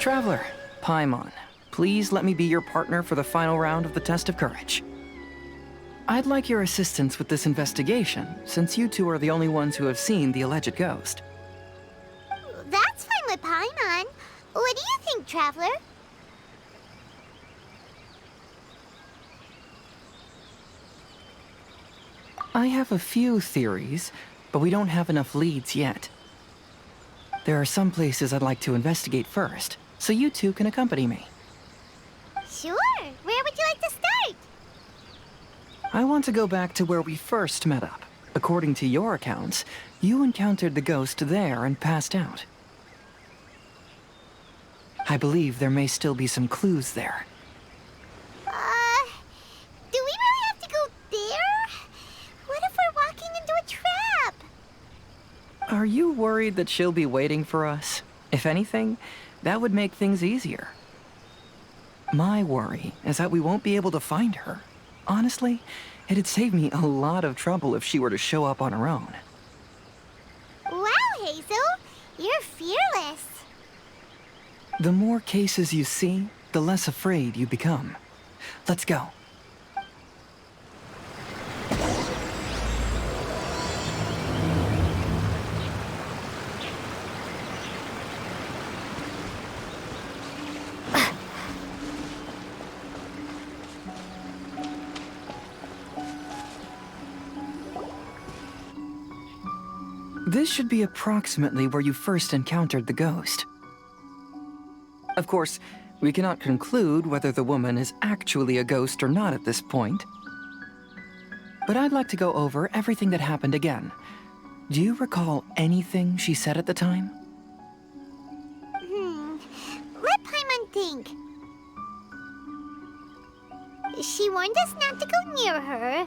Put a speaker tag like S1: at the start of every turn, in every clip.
S1: Traveler, Paimon, please let me be your partner for the final round of the test of courage. I'd like your assistance with this investigation, since you two are the only ones who have seen the alleged ghost.
S2: That's fine with Paimon. What do you think, Traveler?
S1: I have a few theories, but we don't have enough leads yet. There are some places I'd like to investigate first, so you two can accompany me.
S2: Sure. Where would you like to start?
S1: I want to go back to where we first met up. According to your accounts, you encountered the ghost there and passed out. I believe there may still be some clues there.
S2: Do we really have to go there? What if we're walking into a trap?
S1: Are you worried that she'll be waiting for us? If anything, that would make things easier. My worry is that we won't be able to find her. Honestly, it'd save me a lot of trouble if she were to show up on her own.
S2: Wow, Hazel! You're fearless.
S1: The more cases you see, the less afraid you become. Let's go. This should be approximately where you first encountered the ghost. Of course, we cannot conclude whether the woman is actually a ghost or not at this point. But I'd like to go over everything that happened again. Do you recall anything she said at the time?
S2: Let Paimon think. She warned us not to go near her,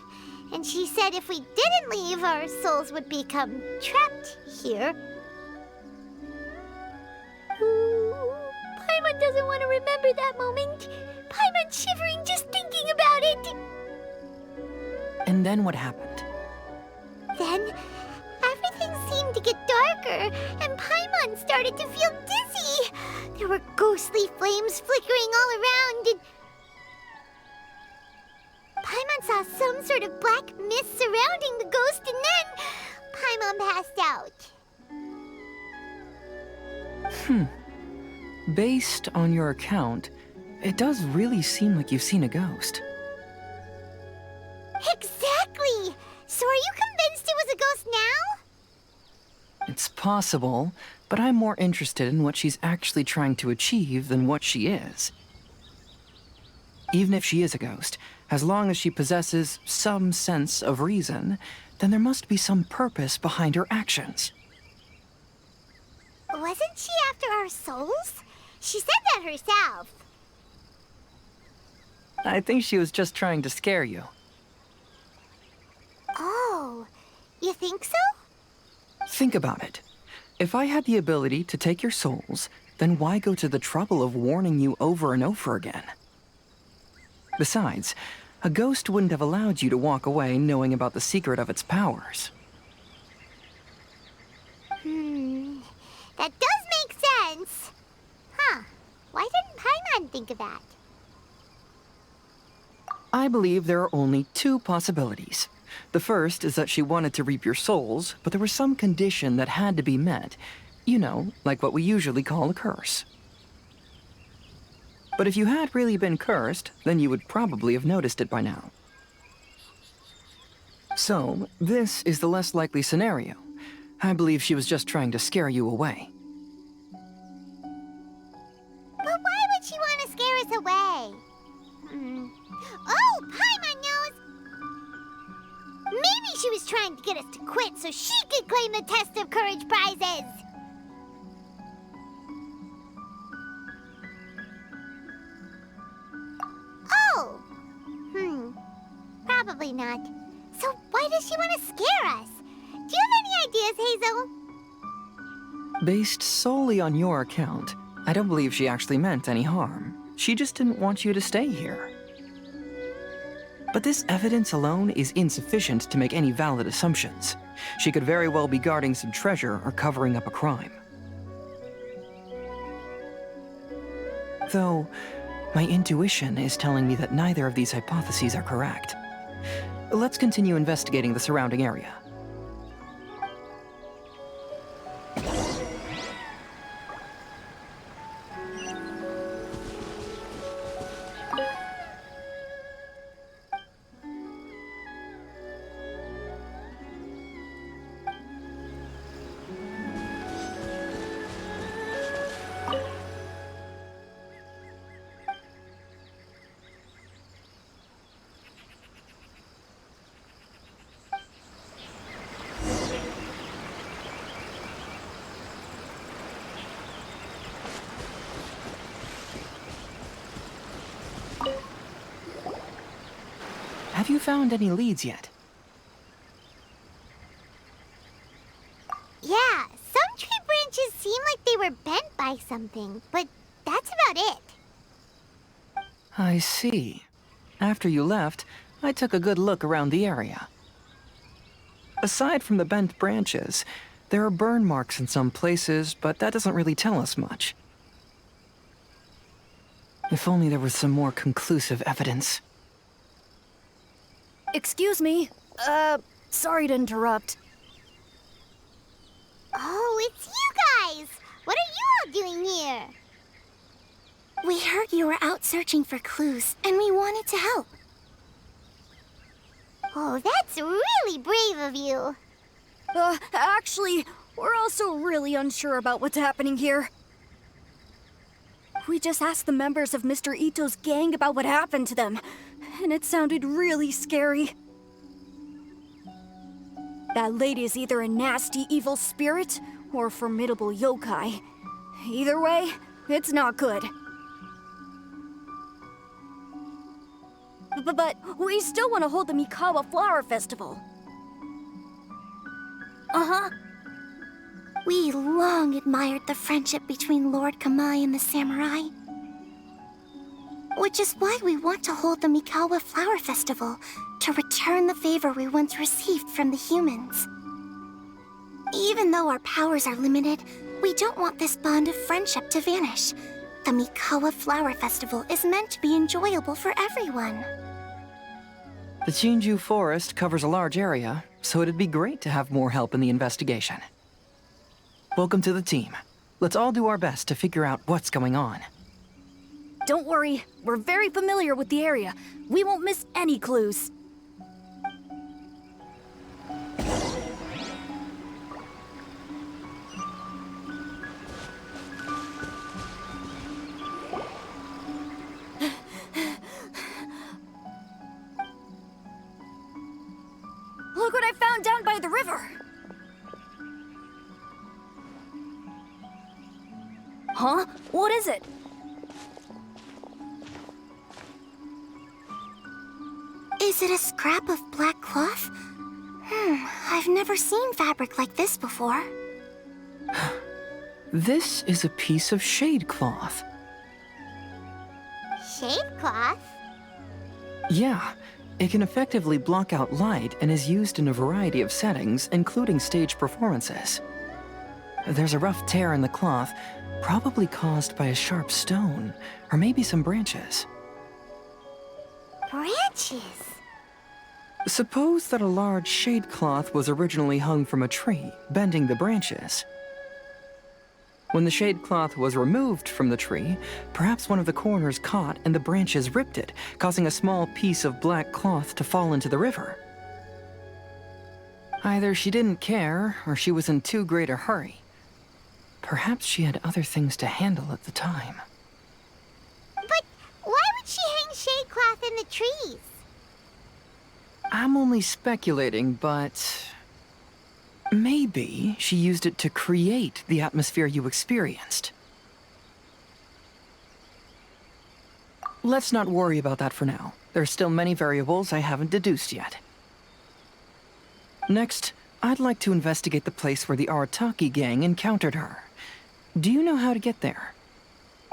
S2: and she said if we didn't leave, our souls would become trapped here. Paimon doesn't want to remember that moment. Paimon's shivering just thinking about it.
S1: And then what happened?
S2: Then, everything seemed to get darker, and Paimon started to feel dizzy. There were ghostly flames flickering all around, and Paimon saw some sort of black mist surrounding the ghost, and then Paimon passed out.
S1: Based on your account, it does really seem like you've seen a ghost.
S2: Exactly! So are you convinced it was a ghost now?
S1: It's possible, but I'm more interested in what she's actually trying to achieve than what she is. Even if she is a ghost, as long as she possesses some sense of reason, then there must be some purpose behind her actions.
S2: Wasn't she after our souls? She said that herself.
S1: I think she was just trying to scare you.
S2: Oh, you think so?
S1: Think about it. If I had the ability to take your souls, then why go to the trouble of warning you over and over again? Besides, a ghost wouldn't have allowed you to walk away knowing about the secret of its powers.
S2: That does make sense. Huh. Why didn't Paimon think of that?
S1: I believe there are only two possibilities. The first is that she wanted to reap your souls, but there was some condition that had to be met. You know, like what we usually call a curse. But if you had really been cursed, then you would probably have noticed it by now. So, this is the less likely scenario. I believe she was just trying to scare you away.
S2: But why would she want to scare us away? Oh, Paimon knows! Maybe she was trying to get us to quit so she could claim the Test of Courage prizes! Oh! Probably not. So why does she want to scare us? Do you have any ideas, Hazel?
S1: Based solely on your account, I don't believe she actually meant any harm. She just didn't want you to stay here. But this evidence alone is insufficient to make any valid assumptions. She could very well be guarding some treasure or covering up a crime. Though, my intuition is telling me that neither of these hypotheses are correct. Let's continue investigating the surrounding area. Have you found any leads yet?
S2: Yeah, some tree branches seem like they were bent by something, but that's about it.
S1: I see. After you left, I took a good look around the area. Aside from the bent branches, there are burn marks in some places, but that doesn't really tell us much. If only there was some more conclusive evidence.
S3: Excuse me. Sorry to interrupt.
S2: Oh, it's you guys! What are you all doing here? We heard you were out searching for clues, and we wanted to help. Oh, that's really brave of you.
S3: Actually, we're also really unsure about what's happening here. We just asked the members of Mr. Ito's gang about what happened to them, and it sounded really scary. That lady is either a nasty evil spirit or a formidable yokai. Either way, it's not good. But we still want to hold the Mikawa Flower Festival. Uh-huh.
S2: We long admired the friendship between Lord Kamai and the samurai. Which is why we want to hold the Mikawa Flower Festival, to return the favor we once received from the humans. Even though our powers are limited, we don't want this bond of friendship to vanish. The Mikawa Flower Festival is meant to be enjoyable for everyone.
S1: The Chinju Forest covers a large area, so it'd be great to have more help in the investigation. Welcome to the team. Let's all do our best to figure out what's going on.
S3: Don't worry, we're very familiar with the area. We won't miss any clues. Look what I found down by the river! Huh? What is it?
S2: Is it a scrap of black cloth? I've never seen fabric like this before.
S1: This is a piece of shade cloth.
S2: Shade cloth?
S1: Yeah, it can effectively block out light and is used in a variety of settings, including stage performances. There's a rough tear in the cloth, probably caused by a sharp stone, or maybe some branches.
S2: Branches?
S1: Suppose that a large shade cloth was originally hung from a tree, bending the branches. When the shade cloth was removed from the tree, perhaps one of the corners caught and the branches ripped it, causing a small piece of black cloth to fall into the river. Either she didn't care, or she was in too great a hurry. Perhaps she had other things to handle at the time.
S2: But why would she hang shade cloth in the trees?
S1: I'm only speculating, but maybe she used it to create the atmosphere you experienced. Let's not worry about that for now. There are still many variables I haven't deduced yet. Next, I'd like to investigate the place where the Arataki gang encountered her. Do you know how to get there?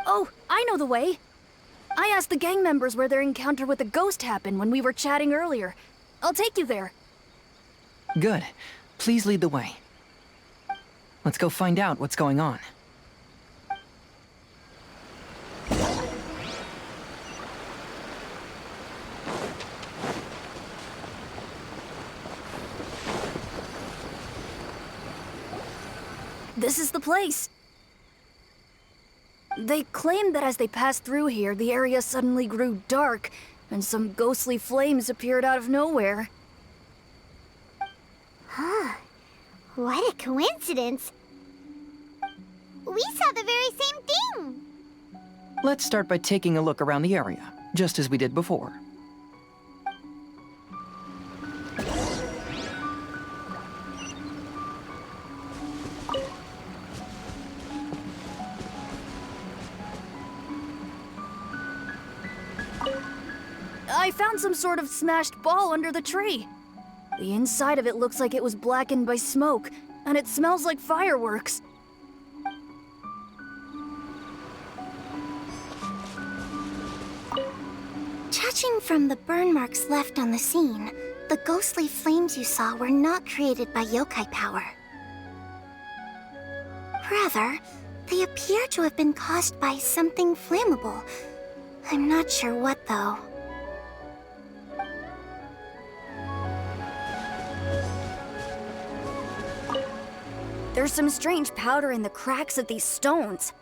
S3: Oh, I know the way. I asked the gang members where their encounter with the ghost happened when we were chatting earlier. I'll take you there.
S1: Good. Please lead the way. Let's go find out what's going on.
S3: This is the place. They claimed that as they passed through here, the area suddenly grew dark, and some ghostly flames appeared out of nowhere.
S2: Huh. What a coincidence. We saw the very same thing.
S1: Let's start by taking a look around the area, just as we did before.
S3: I found some sort of smashed ball under the tree. The inside of it looks like it was blackened by smoke, and it smells like fireworks.
S2: Judging from the burn marks left on the scene, the ghostly flames you saw were not created by yokai power. Rather, they appear to have been caused by something flammable. I'm not sure what, though.
S3: There's some strange powder in the cracks of these stones.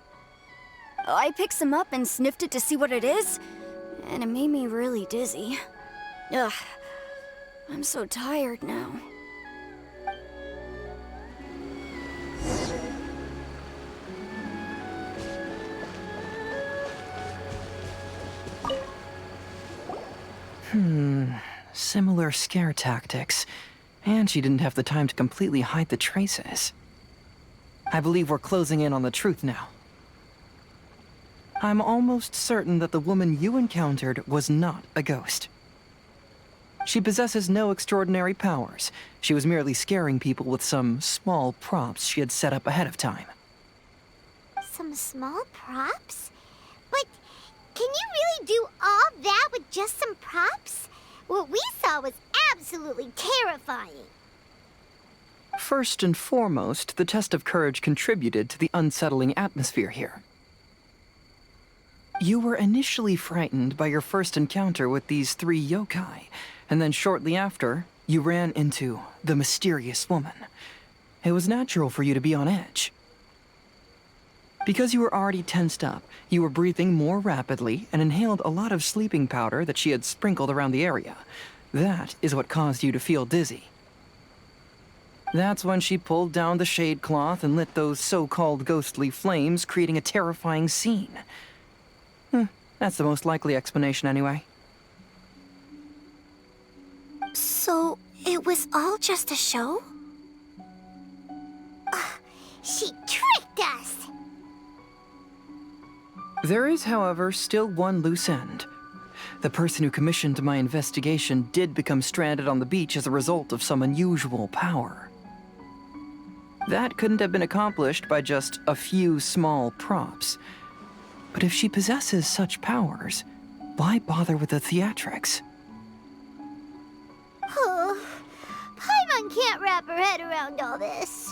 S3: I picked some up and sniffed it to see what it is, and it made me really dizzy. Ugh, I'm so tired now.
S1: Similar scare tactics. And she didn't have the time to completely hide the traces. I believe we're closing in on the truth now. I'm almost certain that the woman you encountered was not a ghost. She possesses no extraordinary powers. She was merely scaring people with some small props she had set up ahead of time.
S2: Some small props? But can you really do all that with just some props? What we saw was absolutely terrifying.
S1: First and foremost, the test of courage contributed to the unsettling atmosphere here. You were initially frightened by your first encounter with these 3 yokai, and then shortly after, you ran into the mysterious woman. It was natural for you to be on edge. Because you were already tensed up, you were breathing more rapidly and inhaled a lot of sleeping powder that she had sprinkled around the area. That is what caused you to feel dizzy. That's when she pulled down the shade cloth and lit those so-called ghostly flames, creating a terrifying scene. That's the most likely explanation anyway.
S2: So, it was all just a show? She tricked us!
S1: There is, however, still one loose end. The person who commissioned my investigation did become stranded on the beach as a result of some unusual power. That couldn't have been accomplished by just a few small props. But if she possesses such powers, why bother with the theatrics?
S2: Oh, Paimon can't wrap her head around all this.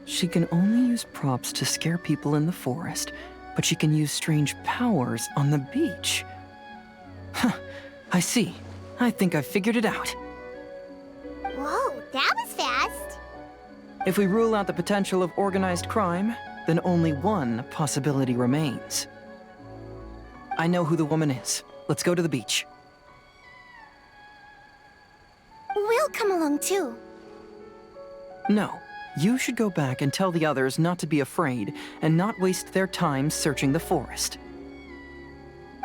S1: She can only use props to scare people in the forest, but she can use strange powers on the beach. I see. I think I've figured it out.
S2: Whoa, that was fast.
S1: If we rule out the potential of organized crime, then only one possibility remains. I know who the woman is. Let's go to the beach.
S2: We'll come along too.
S1: No. You should go back and tell the others not to be afraid and not waste their time searching the forest.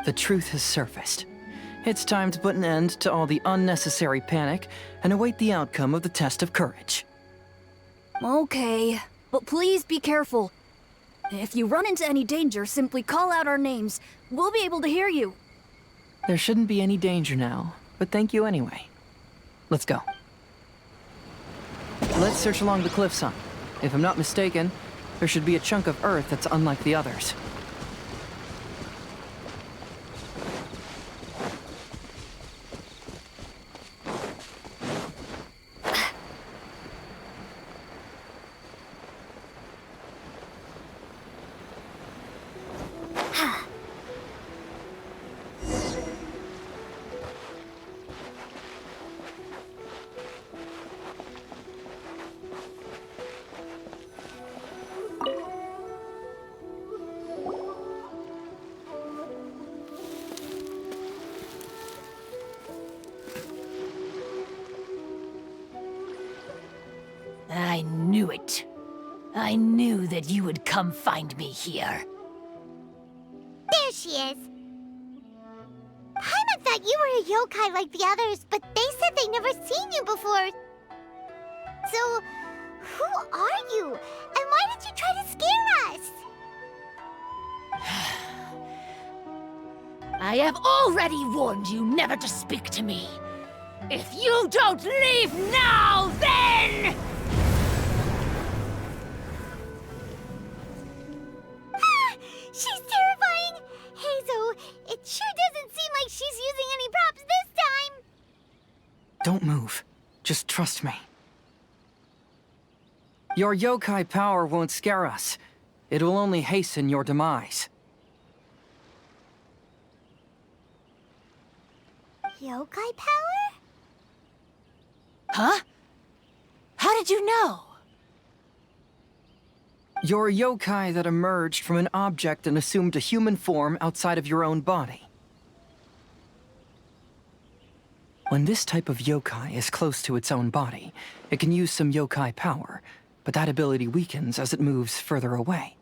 S1: The truth has surfaced. It's time to put an end to all the unnecessary panic and await the outcome of the test of courage.
S3: Okay, but please be careful. If you run into any danger, simply call out our names. We'll be able to hear you.
S1: There shouldn't be any danger now, but thank you anyway. Let's go. Let's search along the cliffside. If I'm not mistaken, there should be a chunk of earth that's unlike the others.
S4: I knew it. I knew that you would come find me here.
S2: There she is. Paimon thought you were a yokai like the others, but they said they never seen you before. So, who are you? And why did you try to scare us?
S4: I have already warned you never to speak to me. If you don't leave now, then...
S2: She's terrifying! Hazel, it sure doesn't seem like she's using any props this time!
S1: Don't move. Just trust me. Your yokai power won't scare us. It will only hasten your demise.
S2: Yokai power?
S4: Huh? How did you know?
S1: You're a yokai that emerged from an object and assumed a human form outside of your own body. When this type of yokai is close to its own body, it can use some yokai power, but that ability weakens as it moves further away.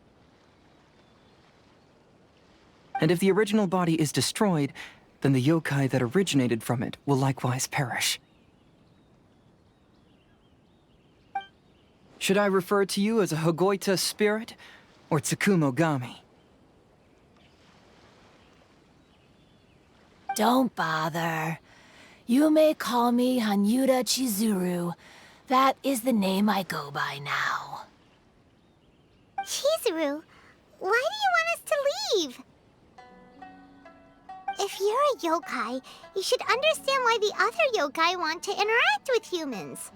S1: And if the original body is destroyed, then the yokai that originated from it will likewise perish. Should I refer to you as a Hagoita spirit, or Tsukumogami?
S4: Don't bother. You may call me Hanyuda Chizuru. That is the name I go by now.
S2: Chizuru, why do you want us to leave? If you're a yokai, you should understand why the other yokai want to interact with humans.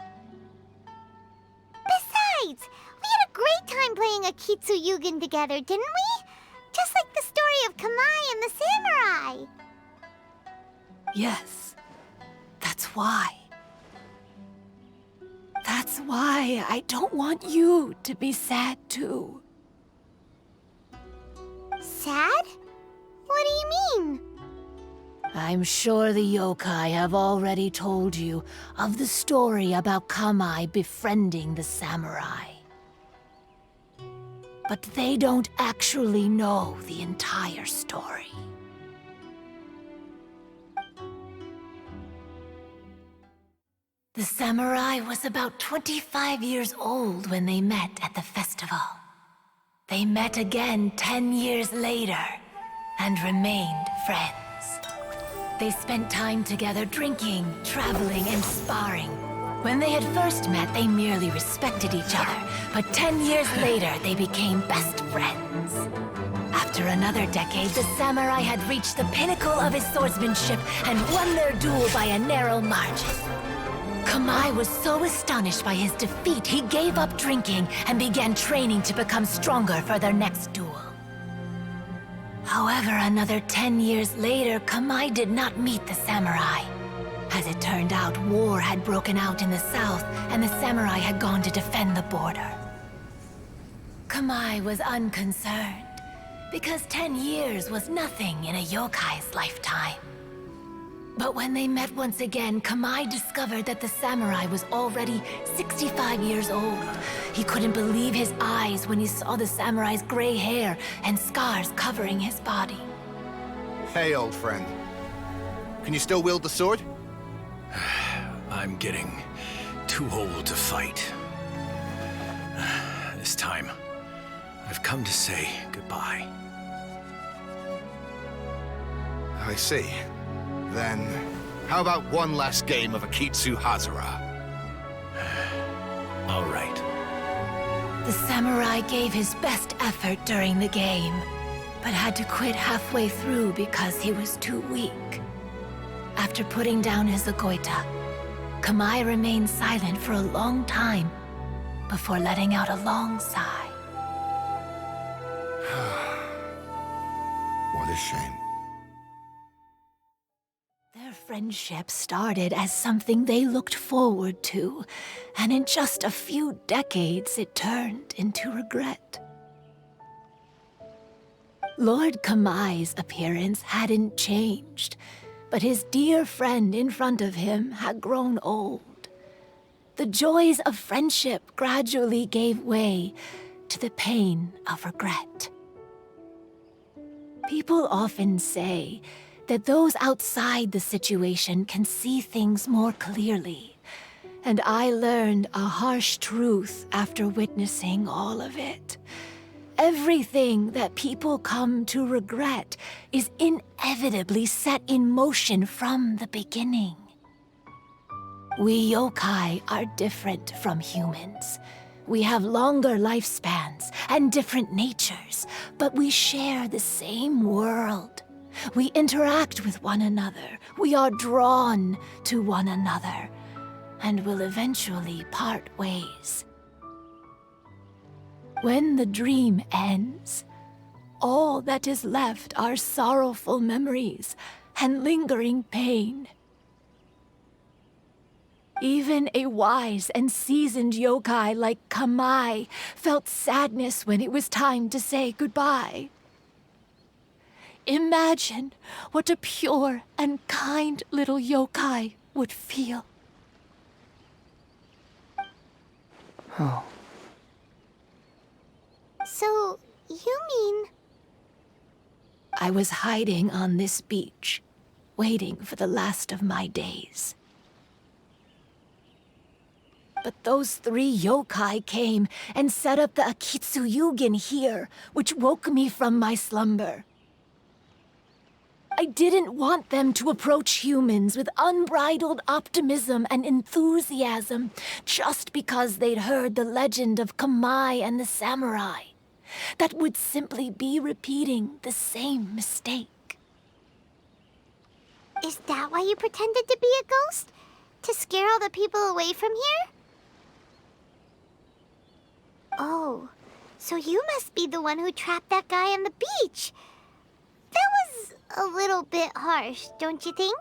S2: Besides, we had a great time playing Akitsu Yugen together, didn't we? Just like the story of Kamai and the samurai.
S4: Yes, that's why. That's why I don't want you to be sad too.
S2: Sad? What do you mean?
S4: I'm sure the yokai have already told you of the story about Kamai befriending the samurai. But they don't actually know the entire story. The samurai was about 25 years old when they met at the festival. They met again 10 years later and remained friends. They spent time together drinking, traveling, and sparring. When they had first met, they merely respected each other, but 10 years later, they became best friends. After another decade, the samurai had reached the pinnacle of his swordsmanship and won their duel by a narrow margin. Kamai was so astonished by his defeat, he gave up drinking and began training to become stronger for their next duel. However, another 10 years later, Kamai did not meet the samurai. As it turned out, war had broken out in the south, and the samurai had gone to defend the border. Kamai was unconcerned, because 10 years was nothing in a yokai's lifetime. But when they met once again, Kamai discovered that the samurai was already 65 years old. He couldn't believe his eyes when he saw the samurai's gray hair and scars covering his body.
S5: Hey, old friend. Can you still wield the sword?
S6: I'm getting too old to fight. This time, I've come to say goodbye.
S5: I see. Then, how about one last game of Akitsu Hazara?
S6: All right.
S4: The samurai gave his best effort during the game, but had to quit halfway through because he was too weak. After putting down his Agoita, Kamai remained silent for a long time before letting out a long sigh.
S5: What a shame.
S4: Their friendship started as something they looked forward to, and in just a few decades it turned into regret. Lord Kamai's appearance hadn't changed, but his dear friend in front of him had grown old. the joys of friendship gradually gave way to the pain of regret. People often say that those outside the situation can see things more clearly, and I learned a harsh truth after witnessing all of it. Everything that people come to regret is inevitably set in motion from the beginning. We yokai are different from humans. We have longer lifespans and different natures, but we share the same world. We interact with one another. We are drawn to one another, and will eventually part ways. When the dream ends, all that is left are sorrowful memories and lingering pain. Even a wise and seasoned yokai like Kamai felt sadness when it was time to say goodbye. Imagine what a pure and kind little yokai would feel.
S1: Oh.
S2: So, you mean...
S4: I was hiding on this beach, waiting for the last of my days. But those 3 yokai came and set up the Akitsu Yugen here, which woke me from my slumber. I didn't want them to approach humans with unbridled optimism and enthusiasm just because they'd heard the legend of Kamai and the samurai. That would simply be repeating the same mistake.
S2: Is that why you pretended to be a ghost? To scare all the people away from here? Oh, so you must be the one who trapped that guy on the beach. That was a little bit harsh, don't you think?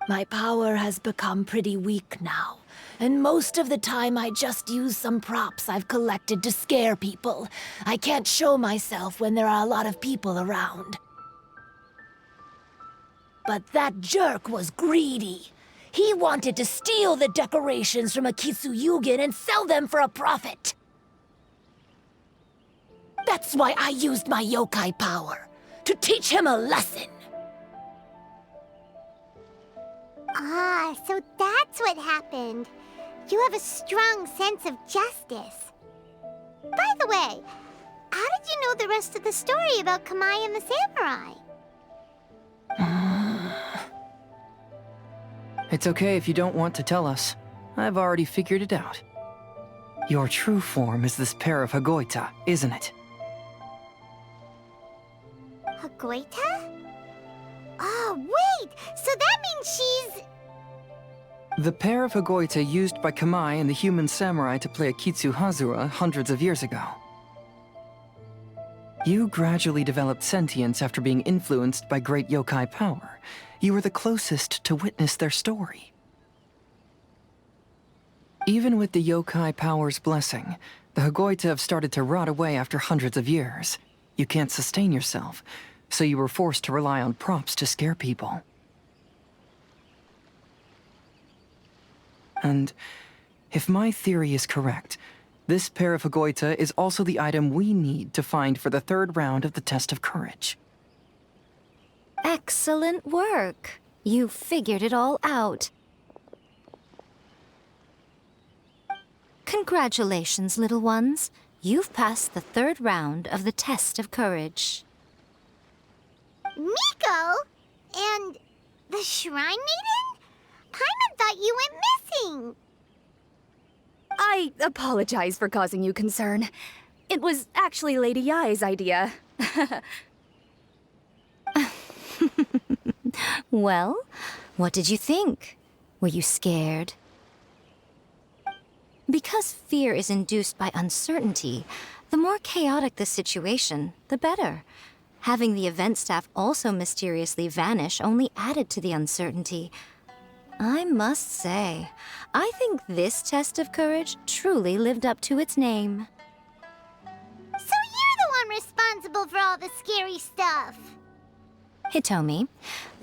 S4: My power has become pretty weak now, and most of the time I just use some props I've collected to scare people. I can't show myself when there are a lot of people around. But that jerk was greedy. He wanted to steal the decorations from Akitsu Yugen and sell them for a profit. That's why I used my yokai power, to teach him a lesson.
S2: Ah, so that's what happened. You have a strong sense of justice. By the way, how did you know the rest of the story about Kamai and the samurai?
S1: It's okay if you don't want to tell us. I've already figured it out. Your true form is this pair of Hagoita, isn't it?
S2: Hagoita? Oh, wait! So that means she's...
S1: The pair of Hagoita used by Kamai and the human samurai to play Akitsu Hazura hundreds of years ago. You gradually developed sentience after being influenced by great yokai power. You were the closest to witness their story. Even with the yokai power's blessing, the Hagoita have started to rot away after hundreds of years. You can't sustain yourself, so you were forced to rely on props to scare people. And if my theory is correct, this pair of Hagoita is also the item we need to find for the 3rd round of the test of courage.
S3: Excellent work. You figured it all out. Congratulations, little ones. You've passed the 3rd round of the test of courage.
S2: Miko? And the Shrine Maiden? Paimon thought you went missing.
S7: I apologize for causing you concern. It was actually Lady Yai's idea.
S3: Well, what did you think? Were you scared? Because fear is induced by uncertainty, the more chaotic the situation, the better. Having the event staff also mysteriously vanish only added to the uncertainty. I must say, I think this test of courage truly lived up to its name.
S2: So you're the one responsible for all the scary stuff.
S3: Hitomi,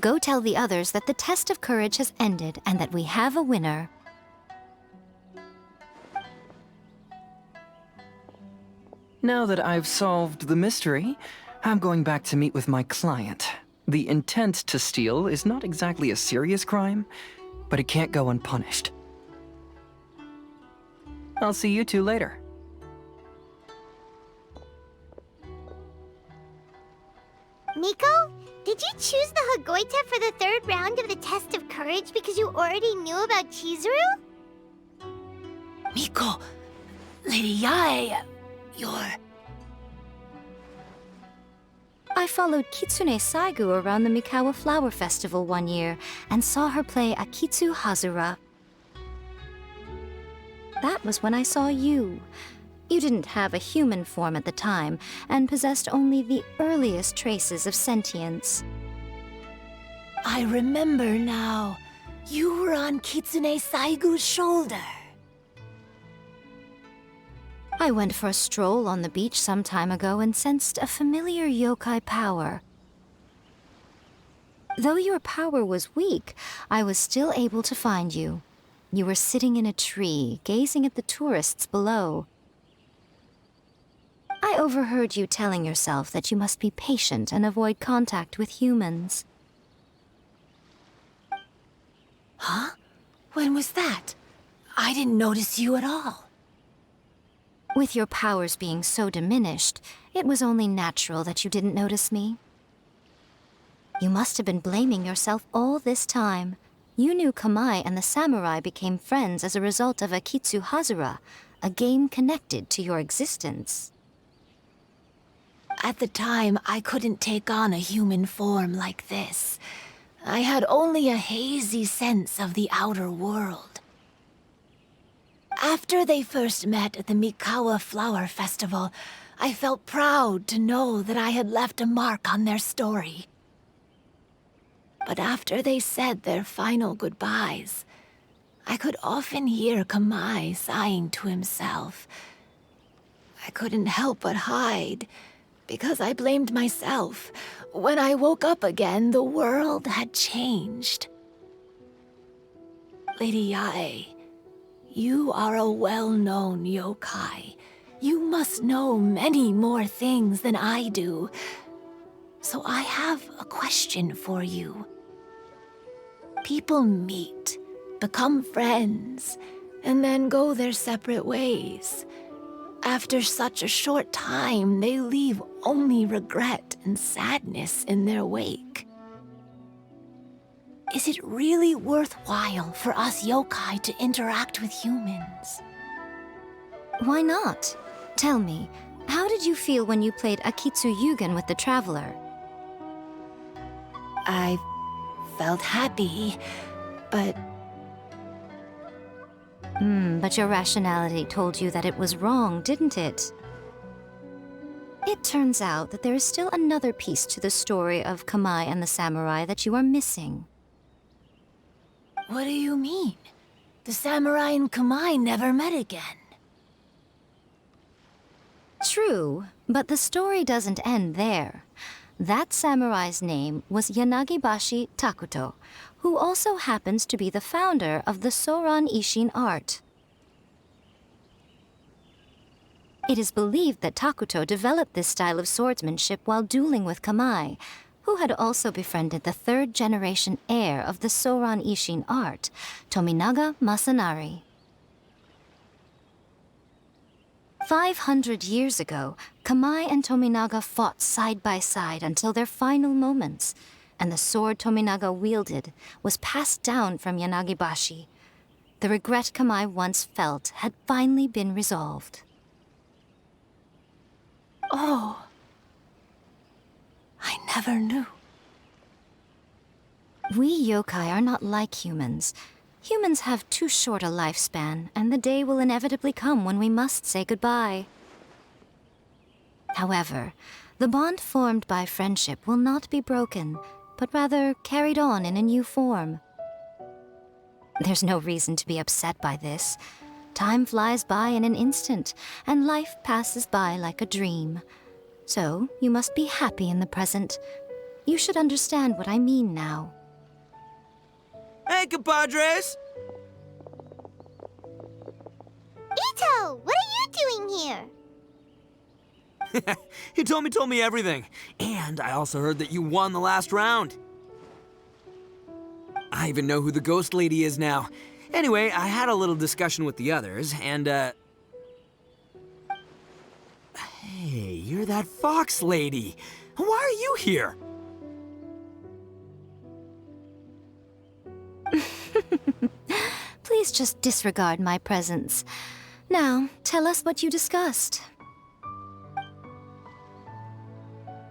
S3: go tell the others that the test of courage has ended and that we have a winner.
S1: Now that I've solved the mystery, I'm going back to meet with my client. The intent to steal is not exactly a serious crime, but it can't go unpunished. I'll see you two later.
S2: Miko, did you choose the Hagoita for the third round of the test of courage because you already knew about Chizuru?
S4: Miko, Lady Yae, you're...
S7: I followed Kitsune Saigu around the Mikawa Flower Festival one year and saw her play Akitsu Hazura. That was when I saw you. You didn't have a human form at the time and possessed only the earliest traces of sentience.
S4: I remember now. You were on Kitsune Saigu's shoulder.
S7: I went for a stroll on the beach some time ago and sensed a familiar yokai power. Though your power was weak, I was still able to find you. You were sitting in a tree, gazing at the tourists below. I overheard you telling yourself that you must be patient and avoid contact with humans.
S4: Huh? When was that? I didn't notice you at all.
S7: With your powers being so diminished, it was only natural that you didn't notice me. You must have been blaming yourself all this time. You knew Kamai and the samurai became friends as a result of Akitsu Hazura, a game connected to your existence.
S4: At the time, I couldn't take on a human form like this. I had only a hazy sense of the outer world. After they first met at the Mikawa Flower Festival, I felt proud to know that I had left a mark on their story. But after they said their final goodbyes, I could often hear Kamai sighing to himself. I couldn't help but hide, because I blamed myself. When I woke up again, the world had changed. Lady Yae, you are a well-known yokai. You must know many more things than I do. So I have a question for you. People meet, become friends, and then go their separate ways. After such a short time, they leave only regret and sadness in their wake. Is it really worthwhile for us yokai to interact with humans?
S7: Why not? Tell me, how did you feel when you played Akitsu Yugen with the Traveler?
S4: I felt happy, but...
S7: But your rationality told you that it was wrong, didn't it? It turns out that there is still another piece to the story of Kamai and the samurai that you are missing.
S4: What do you mean? The samurai and Kamai never met again.
S7: True, but the story doesn't end there. That samurai's name was Yanagibashi Takuto, who also happens to be the founder of the Soran Ishin art. It is believed that Takuto developed this style of swordsmanship while dueling with Kamai, who had also befriended the third-generation heir of the Soran Ishin art, Tominaga Masanari. 500 years ago, Kamai and Tominaga fought side by side until their final moments, and the sword Tominaga wielded was passed down from Yanagibashi. The regret Kamai once felt had finally been resolved.
S4: Oh. I never knew.
S7: We yokai are not like humans. Humans have too short a lifespan, and the day will inevitably come when we must say goodbye. However, the bond formed by friendship will not be broken, but rather carried on in a new form. There's no reason to be upset by this. Time flies by in an instant, and life passes by like a dream. So, you must be happy in the present. You should understand what I mean now.
S8: Hey, compadres!
S2: Ito, what are you doing here?
S8: He told me everything. And I also heard that you won the last round. I even know who the ghost lady is now. Anyway, I had a little discussion with the others, and, Hey, you're that fox lady. Why are you here?
S7: Please just disregard my presence. Now, tell us what you discussed.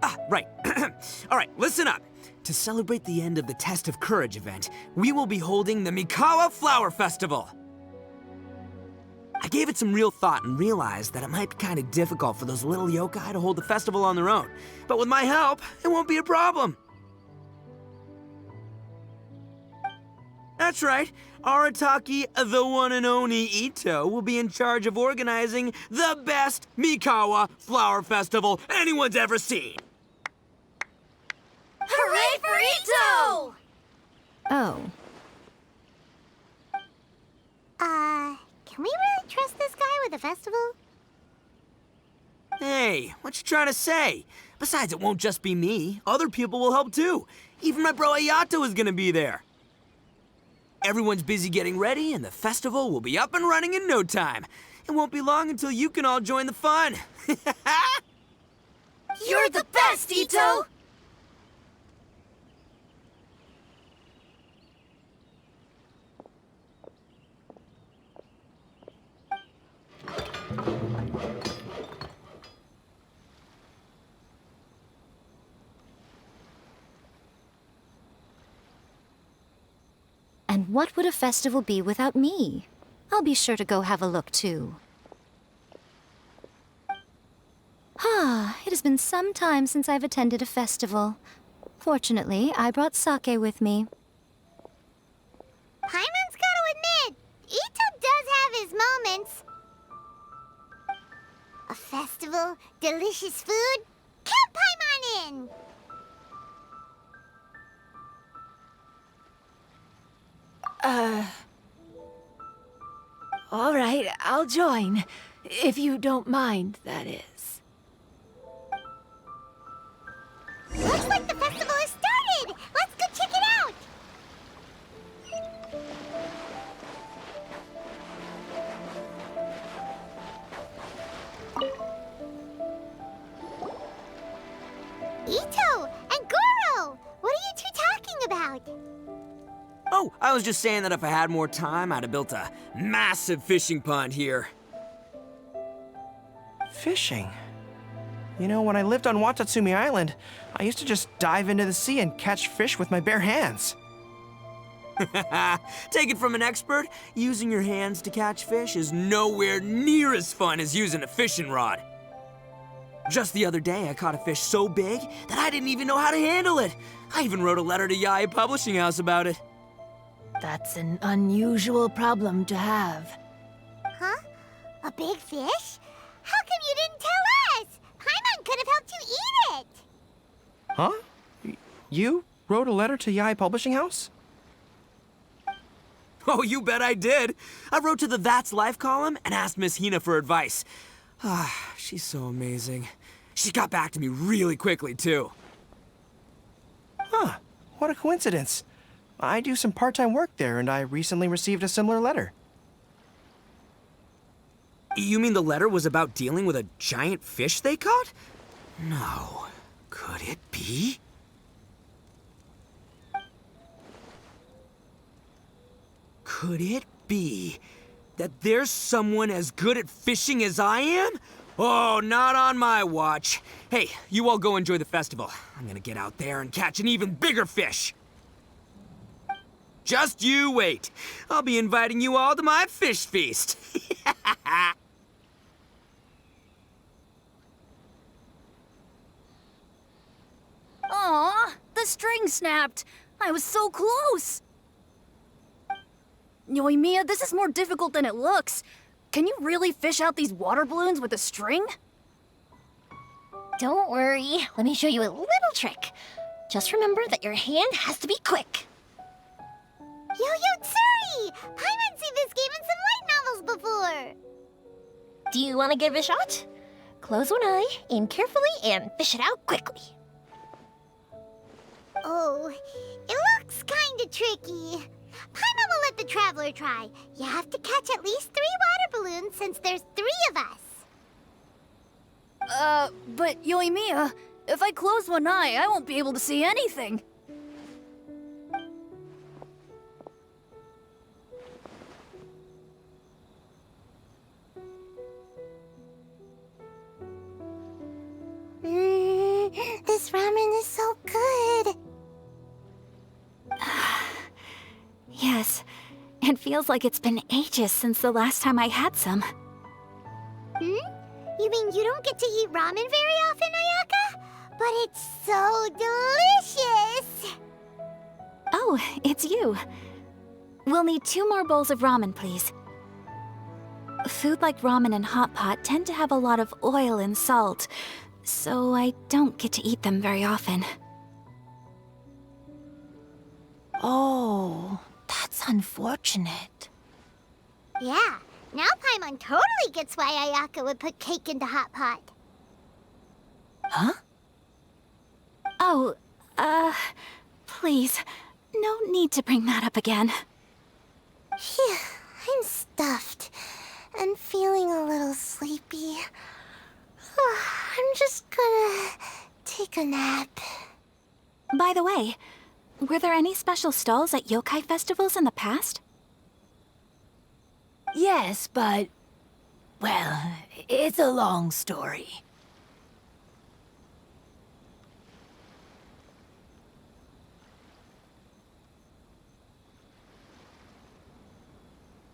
S8: Ah, right. All right, listen up. To celebrate the end of the Test of Courage event, we will be holding the Mikawa Flower Festival. I gave it some real thought and realized that it might be kind of difficult for those little yokai to hold the festival on their own. But with my help, it won't be a problem. That's right. Arataki, the one and only Ito, will be in charge of organizing the best Mikawa Flower Festival anyone's ever seen.
S3: Hooray for Ito!
S7: Oh.
S2: Can we really trust this guy with the festival?
S8: Hey, what you trying to say? Besides, it won't just be me. Other people will help too. Even my bro Ayato is gonna be there. Everyone's busy getting ready, and the festival will be up and running in no time. It won't be long until you can all join the fun.
S3: You're the best, Ito!
S7: And what would a festival be without me? I'll be sure to go have a look, too. It has been some time since I've attended a festival. Fortunately, I brought sake with me.
S2: Paimon's gotta admit, Ito does have his moments. A festival, delicious food, count Paimon in!
S4: All right, I'll join. If you don't mind, that is.
S2: Looks like the festival has started! Let's go check it out! Ito and Goro! What are you two talking about?
S8: Oh, I was just saying that if I had more time, I'd have built a massive fishing pond here.
S9: Fishing? You know, when I lived on Watatsumi Island, I used to just dive into the sea and catch fish with my bare hands.
S8: Take it from an expert, using your hands to catch fish is nowhere near as fun as using a fishing rod. Just the other day, I caught a fish so big that I didn't even know how to handle it. I even wrote a letter to Yae Publishing House about it.
S4: That's an unusual problem to have.
S2: Huh? A big fish? How come you didn't tell us? Paimon could have helped you eat it!
S9: Huh? You wrote a letter to Yae Publishing House?
S8: Oh, you bet I did. I wrote to the That's Life column and asked Miss Hina for advice. She's so amazing. She got back to me really quickly, too.
S9: Huh. What a coincidence. I do some part-time work there, and I recently received a similar letter.
S8: You mean the letter was about dealing with a giant fish they caught? No. Could it be? Could it be that there's someone as good at fishing as I am? Oh, not on my watch. Hey, you all go enjoy the festival. I'm gonna get out there and catch an even bigger fish. Just you wait. I'll be inviting you all to my fish feast.
S3: Aw, the string snapped. I was so close. Yoimiya, this is more difficult than it looks. Can you really fish out these water balloons with a string?
S2: Don't worry. Let me show you a little trick. Just remember that your hand has to be quick. Yo-Yo Tsuri! Paimon's seen this game in some light novels before. Do you want to give it a shot?
S10: Close one eye, aim carefully, and fish it out quickly.
S2: Oh, it looks kinda tricky. Paimon will let the traveler try. You have to catch at least 3 water balloons since there's 3 of us.
S3: But Yoimiya, if I close one eye, I won't be able to see anything.
S2: This ramen is so good.
S10: Yes, it feels like it's been ages since the last time I had some.
S2: You mean you don't get to eat ramen very often, Ayaka? But it's so delicious!
S10: Oh, it's you. We'll need 2 more bowls of ramen, please. Food like ramen and hot pot tend to have a lot of oil and salt, so I don't get to eat them very often. Oh, that's unfortunate.
S2: Yeah, now Paimon totally gets why Ayaka would put cake into hot pot.
S10: Huh? Oh, please, no need to bring that up again.
S2: Phew, I'm stuffed and feeling a little sleepy. I'm just gonna take a nap.
S10: By the way, were there any special stalls at yokai festivals in the past?
S4: Yes, but... well, it's a long story.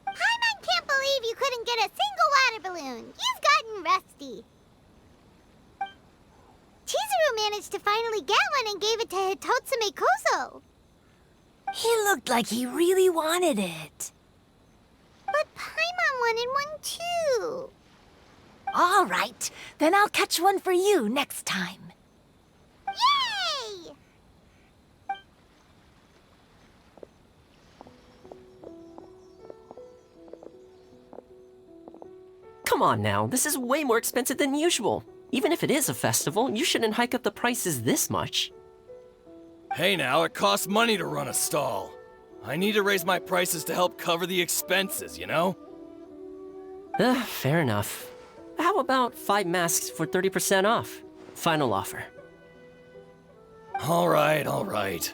S2: Paimon can't believe you couldn't get a single water balloon. You've gotten rusty. Chizuru managed to finally get one and gave it to Hitotsume Kozo.
S4: He looked like he really wanted it.
S2: But Paimon wanted one too.
S4: All right, then I'll catch one for you next time.
S2: Yay!
S11: Come on now, this is way more expensive than usual. Even if it is a festival, you shouldn't hike up the prices this much.
S6: Hey now, it costs money to run a stall. I need to raise my prices to help cover the expenses, you know?
S11: Fair enough. How about 5 masks for 30% off? Final offer.
S6: All right.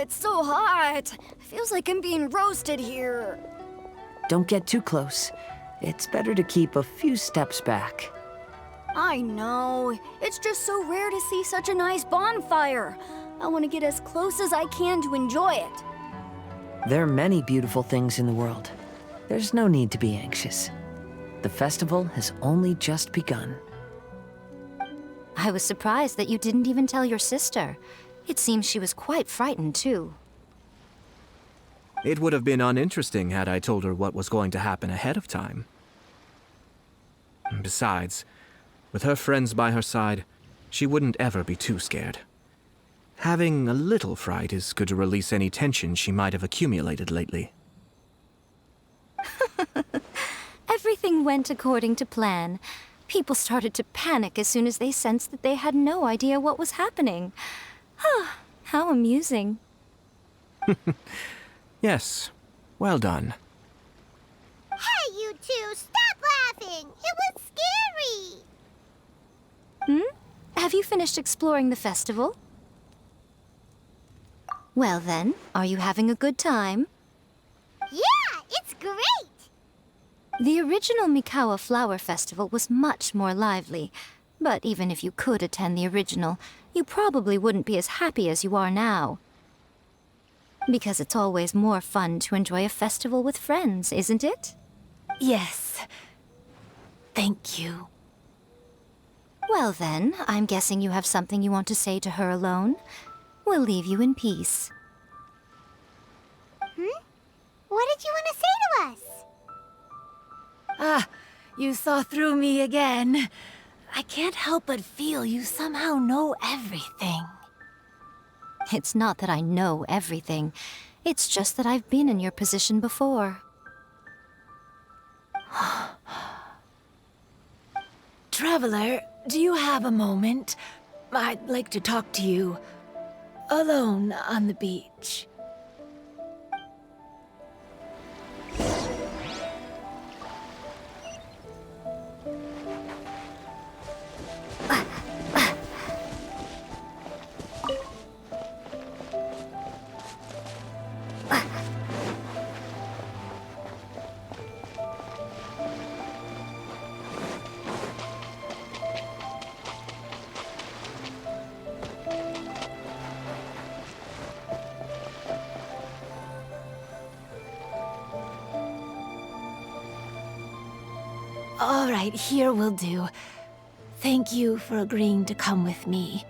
S3: It's so hot. Feels like I'm being roasted here.
S12: Don't get too close. It's better to keep a few steps back.
S3: I know. It's just so rare to see such a nice bonfire. I want to get as close as I can to enjoy it.
S12: There are many beautiful things in the world. There's no need to be anxious. The festival has only just begun.
S7: I was surprised that you didn't even tell your sister. It seems she was quite frightened, too.
S6: It would have been uninteresting had I told her what was going to happen ahead of time. Besides, with her friends by her side, she wouldn't ever be too scared. Having a little fright is good to release any tension she might have accumulated lately.
S7: Everything went according to plan. People started to panic as soon as they sensed that they had no idea what was happening. How amusing.
S6: Yes, well done.
S2: Hey, you two, stop laughing! It was scary!
S7: Have you finished exploring the festival? Well then, are you having a good time?
S2: Yeah, it's great!
S7: The original Mikawa Flower Festival was much more lively, but even if you could attend the original, you probably wouldn't be as happy as you are now. Because it's always more fun to enjoy a festival with friends, isn't it?
S4: Yes. Thank you.
S7: Well then, I'm guessing you have something you want to say to her alone. We'll leave you in peace.
S2: What did you want to say to us?
S4: Ah, you saw through me again. I can't help but feel you somehow know everything.
S7: It's not that I know everything. It's just that I've been in your position before.
S4: Traveler, do you have a moment? I'd like to talk to you. Alone on the beach. All right, here will do. Thank you for agreeing to come with me.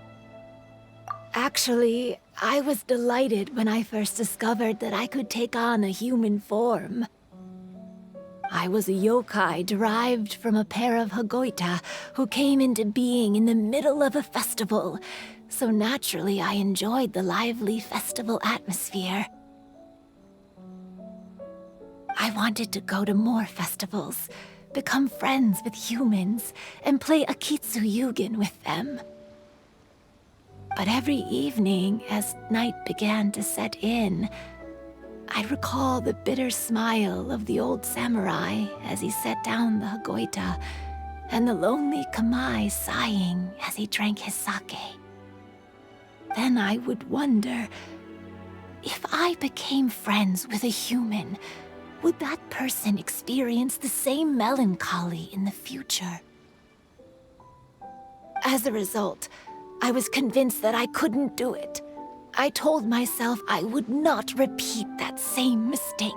S4: Actually, I was delighted when I first discovered that I could take on a human form. I was a yokai derived from a pair of Hagoita who came into being in the middle of a festival, so naturally I enjoyed the lively festival atmosphere. I wanted to go to more festivals, become friends with humans, and play Akitsu Yugen with them. But every evening, as night began to set in, I'd recall the bitter smile of the old samurai as he set down the Hagoita, and the lonely Kamai sighing as he drank his sake. Then I would wonder, if I became friends with a human, would that person experience the same melancholy in the future? As a result, I was convinced that I couldn't do it. I told myself I would not repeat that same mistake.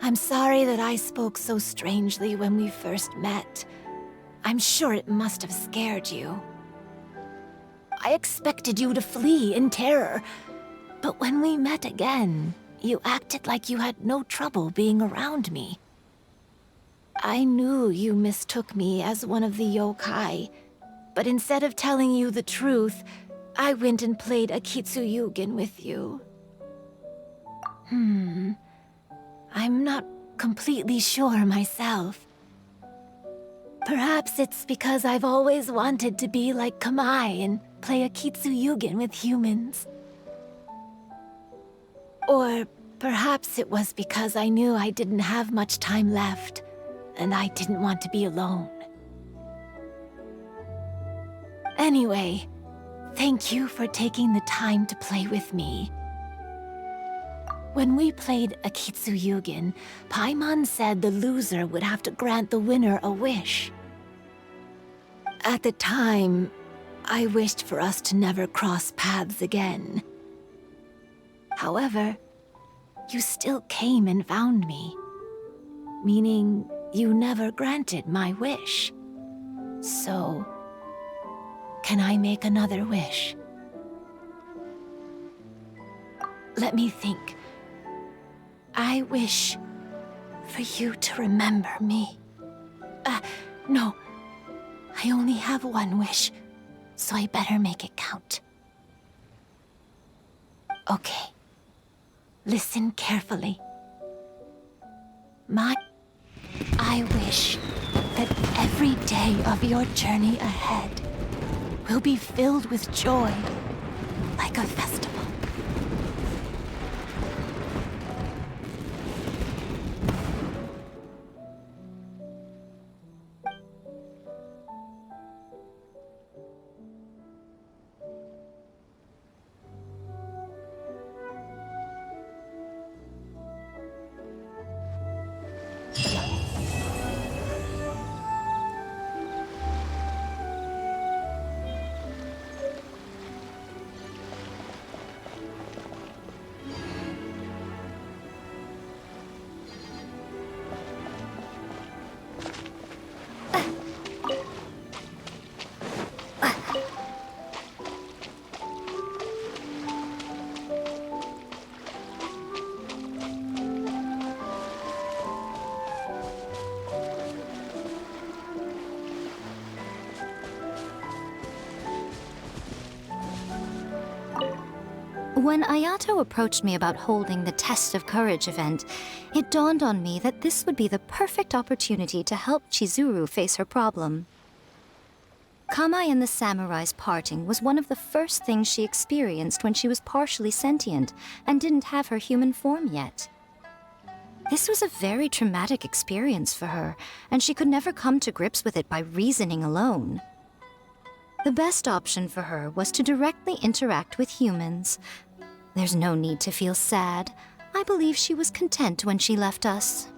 S4: I'm sorry that I spoke so strangely when we first met. I'm sure it must have scared you. I expected you to flee in terror, but when we met again, you acted like you had no trouble being around me. I knew you mistook me as one of the yokai, but instead of telling you the truth, I went and played Akitsu Yugen with you. I'm not completely sure myself. Perhaps it's because I've always wanted to be like Kamai and play Akitsu Yugen with humans. Or perhaps it was because I knew I didn't have much time left, and I didn't want to be alone. Anyway, thank you for taking the time to play with me. When we played Akitsu Yugen, Paimon said the loser would have to grant the winner a wish. At the time, I wished for us to never cross paths again. However, you still came and found me, meaning you never granted my wish. So, can I make another wish? Let me think. I wish for you to remember me. No. I only have one wish, so I better make it count. Okay. Listen carefully. I wish that every day of your journey ahead will be filled with joy, like a festival.
S7: When Ayato approached me about holding the Test of Courage event, it dawned on me that this would be the perfect opportunity to help Chizuru face her problem. Kamai and the samurai's parting was one of the first things she experienced when she was partially sentient and didn't have her human form yet. This was a very traumatic experience for her, and she could never come to grips with it by reasoning alone. The best option for her was to directly interact with humans. There's no need to feel sad. I believe she was content when she left us.